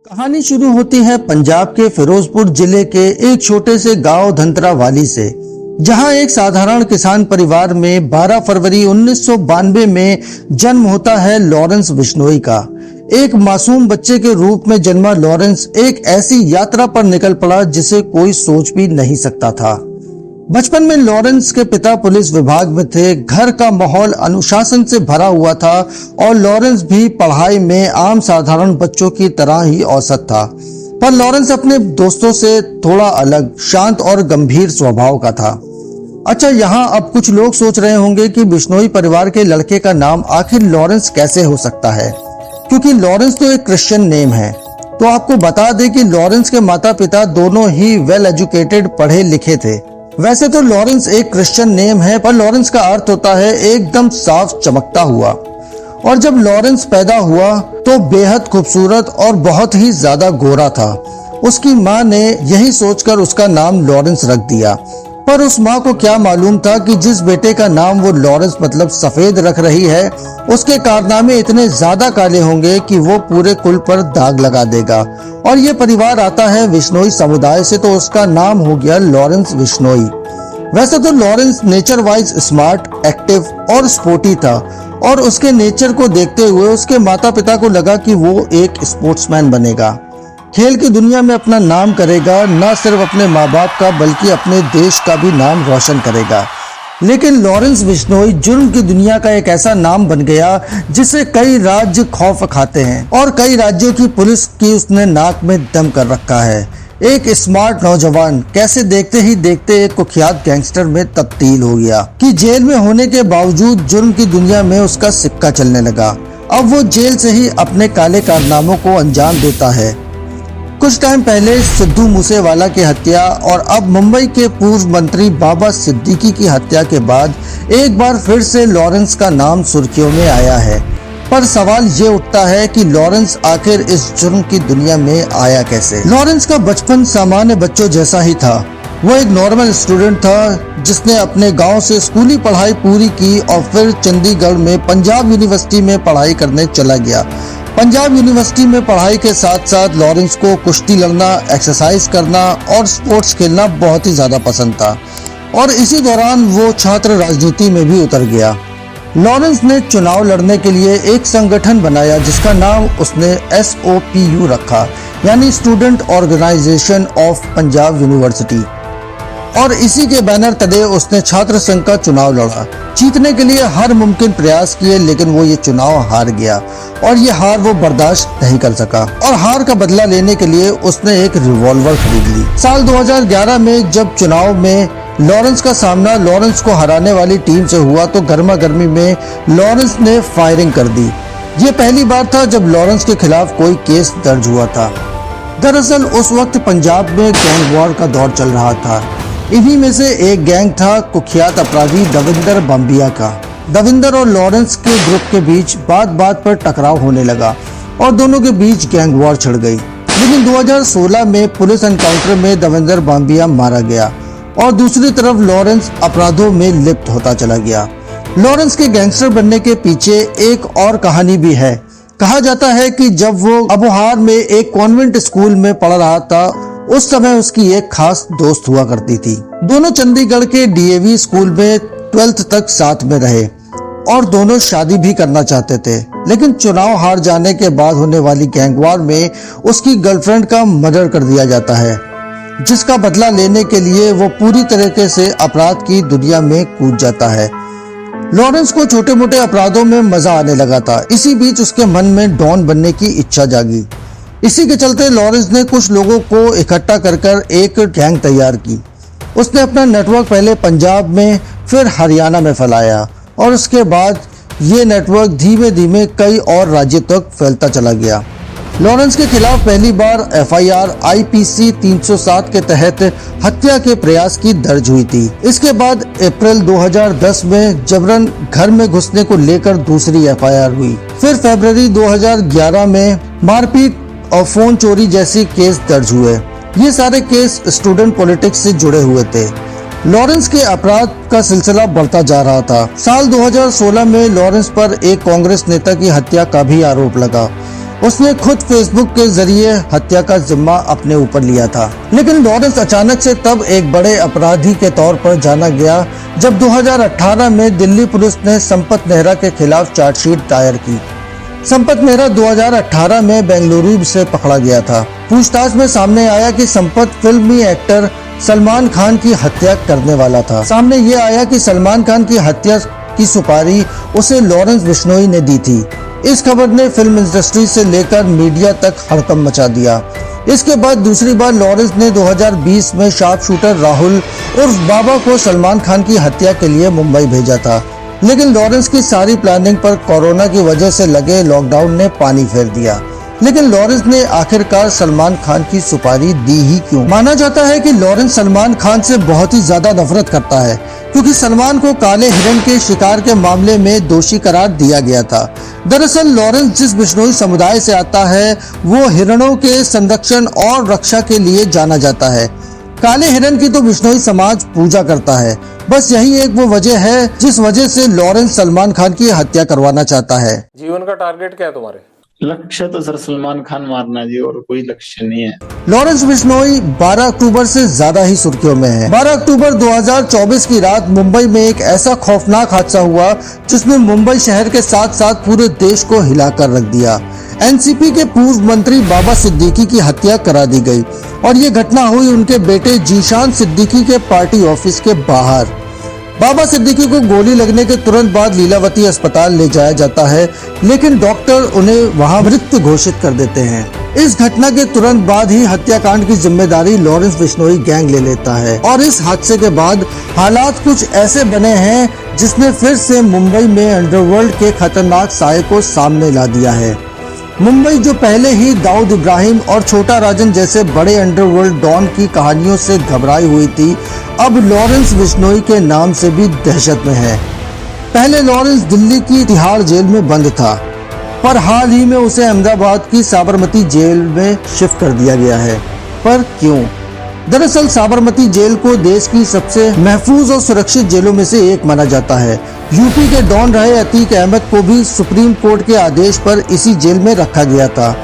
कहानी शुरू होती है पंजाब के फिरोजपुर जिले के एक छोटे से गांव धंतरावाली से, जहां एक साधारण किसान परिवार में 12 फरवरी 1992 में जन्म होता है लॉरेंस बिश्नोई का। एक मासूम बच्चे के रूप में जन्मा लॉरेंस एक ऐसी यात्रा पर निकल पड़ा जिसे कोई सोच भी नहीं सकता था। बचपन में लॉरेंस के पिता पुलिस विभाग में थे। घर का माहौल अनुशासन से भरा हुआ था और लॉरेंस भी पढ़ाई में आम साधारण बच्चों की तरह ही औसत था। पर लॉरेंस अपने दोस्तों से थोड़ा अलग, शांत और गंभीर स्वभाव का था। अच्छा, यहाँ अब कुछ लोग सोच रहे होंगे कि बिश्नोई परिवार के लड़के का नाम आखिर लॉरेंस कैसे हो सकता है, क्योंकि लॉरेंस तो एक क्रिश्चियन नेम है। तो आपको बता दें कि लॉरेंस के माता पिता दोनों ही वेल एजुकेटेड, पढ़े लिखे थे। वैसे तो लॉरेंस एक क्रिश्चियन नेम है, पर लॉरेंस का अर्थ होता है एकदम साफ, चमकता हुआ। और जब लॉरेंस पैदा हुआ तो बेहद खूबसूरत और बहुत ही ज्यादा गोरा था। उसकी माँ ने यही सोचकर उसका नाम लॉरेंस रख दिया। पर उस माँ को क्या मालूम था कि जिस बेटे का नाम वो लॉरेंस मतलब सफेद रख रही है, उसके कारनामे इतने ज्यादा काले होंगे कि वो पूरे कुल पर दाग लगा देगा। और ये परिवार आता है बिश्नोई समुदाय से, तो उसका नाम हो गया लॉरेंस बिश्नोई। वैसे तो Lawrence nature wise smart, active और स्पोर्टी था, और उसके नेचर को देखते हुए उसके माता पिता को लगा कि वो एक स्पोर्ट्समैन बनेगा, खेल की दुनिया में अपना नाम करेगा, न सिर्फ अपने माँ बाप का बल्कि अपने देश का भी नाम रोशन करेगा। लेकिन लॉरेंस बिश्नोई जुर्म की दुनिया का एक ऐसा नाम बन गया जिसे कई राज्य खौफ खाते हैं, और कई राज्यों की पुलिस की उसने नाक में दम कर रखा है। एक स्मार्ट नौजवान कैसे देखते ही देखते एक कुख्यात गैंगस्टर में तब्दील हो गया कि जेल में होने के बावजूद जुर्म की दुनिया में उसका सिक्का चलने लगा। अब वो जेल से ही अपने काले कारनामों को अंजाम देता है। कुछ टाइम पहले सिद्धू मूसेवाला की हत्या और अब मुंबई के पूर्व मंत्री बाबा सिद्दीकी की हत्या के बाद एक बार फिर से लॉरेंस का नाम सुर्खियों में आया है। पर सवाल ये उठता है कि लॉरेंस आखिर इस जुर्म की दुनिया में आया कैसे। लॉरेंस का बचपन सामान्य बच्चों जैसा ही था। वो एक नॉर्मल स्टूडेंट था जिसने अपने गांव से स्कूली पढ़ाई पूरी की और फिर चंडीगढ़ में पंजाब यूनिवर्सिटी में पढ़ाई करने चला गया। पंजाब यूनिवर्सिटी में पढ़ाई के साथ साथ लॉरेंस को कुश्ती लड़ना, एक्सरसाइज करना और स्पोर्ट्स खेलना बहुत ही ज्यादा पसंद था, और इसी दौरान वो छात्र राजनीति में भी उतर गया। लॉरेंस ने चुनाव लड़ने के लिए एक संगठन बनाया जिसका नाम उसने SOPU रखा, यानी student organisation of Punjab University, और इसी के बैनर तले उसने छात्र संघ का चुनाव लड़ा। जीतने के लिए हर मुमकिन प्रयास किए, लेकिन वो ये चुनाव हार गया, और ये हार वो बर्दाश्त नहीं कर सका, और हार का बदला लेने के लिए उसने एक रिवॉल्वर खरीद ली। साल 2011 में जब चुनाव में लॉरेंस का सामना लॉरेंस को हराने वाली टीम से हुआ तो गर्मा गर्मी में लॉरेंस ने फायरिंग कर दी। ये पहली बार था जब लॉरेंस के खिलाफ कोई केस दर्ज हुआ था। दरअसल उस वक्त पंजाब में गैंग वॉर का दौर चल रहा था। इन्हीं में से एक गैंग था कुख्यात अपराधी दविंदर बम्बिया का। दविंदर और लॉरेंस के ग्रुप के बीच बात बात पर टकराव होने लगा और दोनों के बीच गैंग वॉर छिड़ गई। लेकिन 2016 में पुलिस एनकाउंटर में दविंदर बम्बिया मारा गया और दूसरी तरफ लॉरेंस अपराधों में लिप्त होता चला गया। लॉरेंस के गैंगस्टर बनने के पीछे एक और कहानी भी है। कहा जाता है कि जब वो अबोहार में एक कॉन्वेंट स्कूल में पढ़ रहा था, उस समय उसकी एक खास दोस्त हुआ करती थी। दोनों चंडीगढ़ के DAV स्कूल में 12th तक साथ में रहे और दोनों शादी भी करना चाहते थे। लेकिन चुनाव हार जाने के बाद होने वाली गैंगवार में उसकी गर्लफ्रेंड का मर्डर कर दिया जाता है, जिसका बदला लेने के लिए वो पूरी तरीके से अपराध की दुनिया में कूद जाता है। लॉरेंस को छोटे मोटे अपराधों में मजा आने लगा था। इसी बीच उसके मन में डॉन बनने की इच्छा जागी। इसी के चलते लॉरेंस ने कुछ लोगों को इकट्ठा कर एक गैंग तैयार की। उसने अपना नेटवर्क पहले पंजाब में, फिर हरियाणा में फैलाया, और उसके बाद ये नेटवर्क धीमे धीमे कई और राज्यों तक फैलता चला गया। लॉरेंस के खिलाफ पहली बार FIR IPC 307 के तहत हत्या के प्रयास की दर्ज हुई थी। इसके बाद अप्रैल 2010 में जबरन घर में घुसने को लेकर दूसरी FIR हुई। फिर फरवरी 2011 में मारपीट और फोन चोरी जैसी केस दर्ज हुए। ये सारे केस स्टूडेंट पॉलिटिक्स से जुड़े हुए थे। लॉरेंस के अपराध का सिलसिला बढ़ता जा रहा था। साल 2016 में लॉरेंस पर एक कांग्रेस नेता की हत्या का भी आरोप लगा। उसने खुद फेसबुक के जरिए हत्या का जिम्मा अपने ऊपर लिया था। लेकिन लॉरेंस अचानक से तब एक बड़े अपराधी के तौर पर जाना गया जब 2018 में दिल्ली पुलिस ने संपत नेहरा के खिलाफ चार्जशीट दायर की। संपत नेहरा 2018 में बेंगलुरु से पकड़ा गया था। पूछताछ में सामने आया कि संपत फिल्मी एक्टर सलमान खान की हत्या करने वाला था। सामने ये आया कि सलमान खान की हत्या की सुपारी उसे लॉरेंस बिश्नोई ने दी थी। इस खबर ने फिल्म इंडस्ट्री से लेकर मीडिया तक हड़कंप मचा दिया। इसके बाद दूसरी बार लॉरेंस ने 2020 में शार्प शूटर राहुल उर्फ बाबा को सलमान खान की हत्या के लिए मुंबई भेजा था। लेकिन लॉरेंस की सारी प्लानिंग पर कोरोना की वजह से लगे लॉकडाउन ने पानी फेर दिया। लेकिन लॉरेंस ने आखिरकार सलमान खान की सुपारी दी ही क्यों? माना जाता है कि लॉरेंस सलमान खान से बहुत ही ज्यादा नफरत करता है, क्योंकि सलमान को काले हिरण के शिकार के मामले में दोषी करार दिया गया था। दरअसल लॉरेंस जिस बिश्नोई समुदाय से आता है वो हिरणों के संरक्षण और रक्षा के लिए जाना जाता है। काले हिरण की तो बिश्नोई समाज पूजा करता है। बस यही एक वो वजह है जिस वजह से लॉरेंस सलमान खान की हत्या करवाना चाहता है। जीवन का टारगेट क्या है तुम्हारे? लक्ष्य तो सर सलमान खान मारना जी, और कोई लक्ष्य नहीं है। लॉरेंस बिश्नोई 12 अक्टूबर से ज्यादा ही सुर्खियों में है। 12 अक्टूबर 2024 की रात मुंबई में एक ऐसा खौफनाक हादसा हुआ जिसने मुंबई शहर के साथ साथ पूरे देश को हिलाकर रख दिया। एनसीपी के पूर्व मंत्री बाबा सिद्दीकी की हत्या करा दी गई और ये घटना हुई उनके बेटे जीशान सिद्दीकी के पार्टी ऑफिस के बाहर। बाबा सिद्दीकी को गोली लगने के तुरंत बाद लीलावती अस्पताल ले जाया जाता है, लेकिन डॉक्टर उन्हें वहां मृत घोषित कर देते हैं। इस घटना के तुरंत बाद ही हत्याकांड की जिम्मेदारी लॉरेंस बिश्नोई गैंग ले लेता है और इस हादसे के बाद हालात कुछ ऐसे बने हैं जिसने फिर से मुंबई में अंडरवर्ल्ड के खतरनाक साये को सामने ला दिया है। मुंबई जो पहले ही दाऊद इब्राहिम और छोटा राजन जैसे बड़े अंडरवर्ल्ड डॉन की कहानियों से घबराई हुई थी, अब लॉरेंस बिश्नोई के नाम से भी दहशत में है। पहले लॉरेंस दिल्ली की तिहाड़ जेल में बंद था, पर हाल ही में उसे अहमदाबाद की साबरमती जेल में शिफ्ट कर दिया गया है। पर क्यों? दरअसल साबरमती जेल को देश की सबसे महफूज और सुरक्षित जेलों में से एक माना जाता है। यूपी के डॉन रहे अतीक अहमद को भी सुप्रीम कोर्ट के आदेश पर इसी जेल में रखा गया था।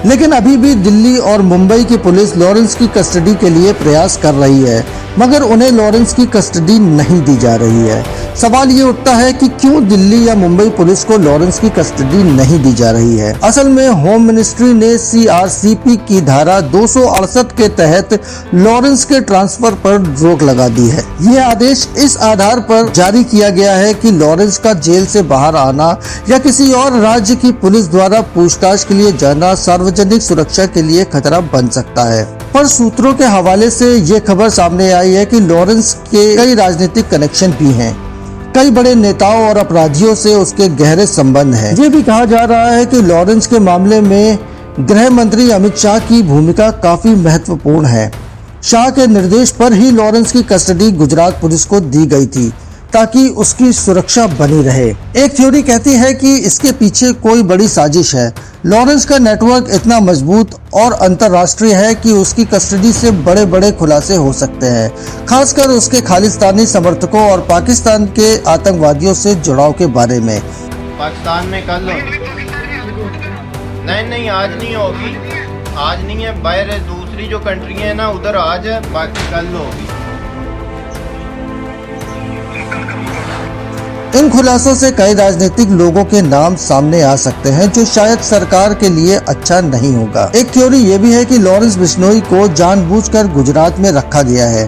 लेकिन अभी भी दिल्ली और मुंबई की पुलिस लॉरेंस की कस्टडी के लिए प्रयास कर रही है, मगर उन्हें लॉरेंस की कस्टडी नहीं दी जा रही है। सवाल ये उठता है कि क्यों दिल्ली या मुंबई पुलिस को लॉरेंस की कस्टडी नहीं दी जा रही है। असल में होम मिनिस्ट्री ने सीआरसीपी की धारा 268 के तहत लॉरेंस के ट्रांसफर पर रोक लगा दी है। ये आदेश इस आधार पर जारी किया गया है कि लॉरेंस का जेल से बाहर आना या किसी और राज्य की पुलिस द्वारा पूछताछ के लिए जाना सार्वजनिक सुरक्षा के लिए खतरा बन सकता है। पर सूत्रों के हवाले से ये खबर सामने आई है कि लॉरेंस के कई राजनीतिक कनेक्शन भी हैं। कई बड़े नेताओं और अपराधियों से उसके गहरे संबंध हैं। ये भी कहा जा रहा है कि लॉरेंस के मामले में गृह मंत्री अमित शाह की भूमिका काफी महत्वपूर्ण है। शाह के निर्देश पर ही लॉरेंस की कस्टडी गुजरात पुलिस को दी गई थी ताकि उसकी सुरक्षा बनी रहे। एक थ्योरी कहती है कि इसके पीछे कोई बड़ी साजिश है। लॉरेंस का नेटवर्क इतना मजबूत और अंतर्राष्ट्रीय है कि उसकी कस्टडी से बड़े बड़े खुलासे हो सकते हैं, खासकर उसके खालिस्तानी समर्थकों और पाकिस्तान के आतंकवादियों से जुड़ाव के बारे में। पाकिस्तान में कल नहीं आज नहीं होगी, आज नहीं है, बाहर दूसरी जो कंट्री है ना उधर आज है, बाकी कल होगी। इन खुलासों से कई राजनीतिक लोगों के नाम सामने आ सकते हैं जो शायद सरकार के लिए अच्छा नहीं होगा। एक थ्योरी ये भी है कि लॉरेंस बिश्नोई को जानबूझकर गुजरात में रखा गया है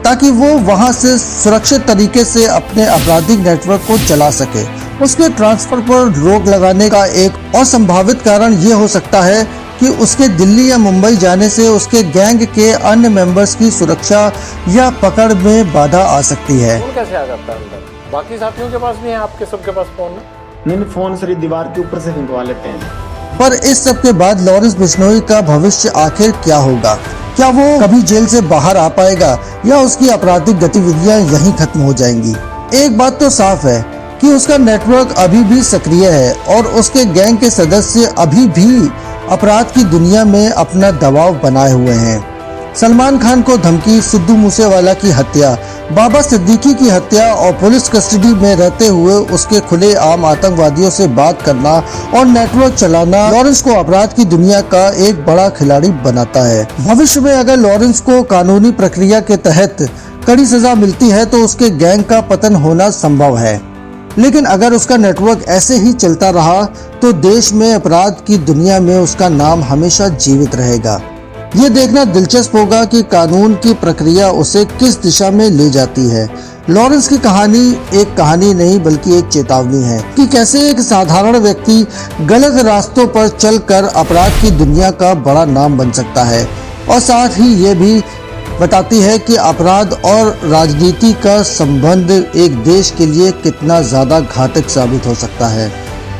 ताकि वो वहां से सुरक्षित तरीके से अपने आपराधिक नेटवर्क को चला सके। उसके ट्रांसफर पर रोक लगाने का एक और संभावित कारण ये हो सकता है कि उसके दिल्ली या मुंबई जाने से उसके गैंग के अन्य मेंबर्स की सुरक्षा या पकड़ में बाधा आ सकती है। कैसे आ जाता है अंदर? बाकी साथियों के पास भी है, आपके सबके पास फोन है? नहीं, फोन सर दीवार के ऊपर से खिंचवा लेते हैं। पर इस सब के बाद लॉरेंस बिश्नोई का भविष्य आखिर क्या होगा? क्या वो कभी जेल से बाहर आ पाएगा या उसकी आपराधिक गतिविधियां यहीं खत्म हो जाएंगी? एक बात तो साफ है कि उसका नेटवर्क अभी भी सक्रिय है और उसके गैंग के सदस्य अभी भी अपराध की दुनिया में अपना दबाव बनाए हुए हैं। सलमान खान को धमकी, सिद्धू मूसेवाला की हत्या, बाबा सिद्दीकी की हत्या और पुलिस कस्टडी में रहते हुए उसके खुले आम आतंकवादियों से बात करना और नेटवर्क चलाना लॉरेंस को अपराध की दुनिया का एक बड़ा खिलाड़ी बनाता है। भविष्य में अगर लॉरेंस को कानूनी प्रक्रिया के तहत कड़ी सजा मिलती है तो उसके गैंग का पतन होना संभव है, लेकिन अगर उसका नेटवर्क ऐसे ही चलता रहा तो देश में अपराध की दुनिया में उसका नाम हमेशा जीवित रहेगा। ये देखना दिलचस्प होगा कि कानून की प्रक्रिया उसे किस दिशा में ले जाती है। लॉरेंस की कहानी एक कहानी नहीं बल्कि एक चेतावनी है कि कैसे एक साधारण व्यक्ति गलत रास्तों पर चलकर अपराध की दुनिया का बड़ा नाम बन सकता है, और साथ ही ये भी बताती है कि अपराध और राजनीति का संबंध एक देश के लिए कितना ज्यादा घातक साबित हो सकता है।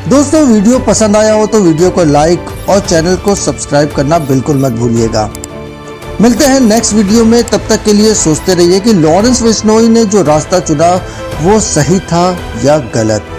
दोस्तों, वीडियो पसंद आया हो तो वीडियो को लाइक और चैनल को सब्सक्राइब करना बिल्कुल मत भूलिएगा। मिलते हैं नेक्स्ट वीडियो में, तब तक के लिए सोचते रहिए कि लॉरेंस बिश्नोई ने जो रास्ता चुना वो सही था या गलत।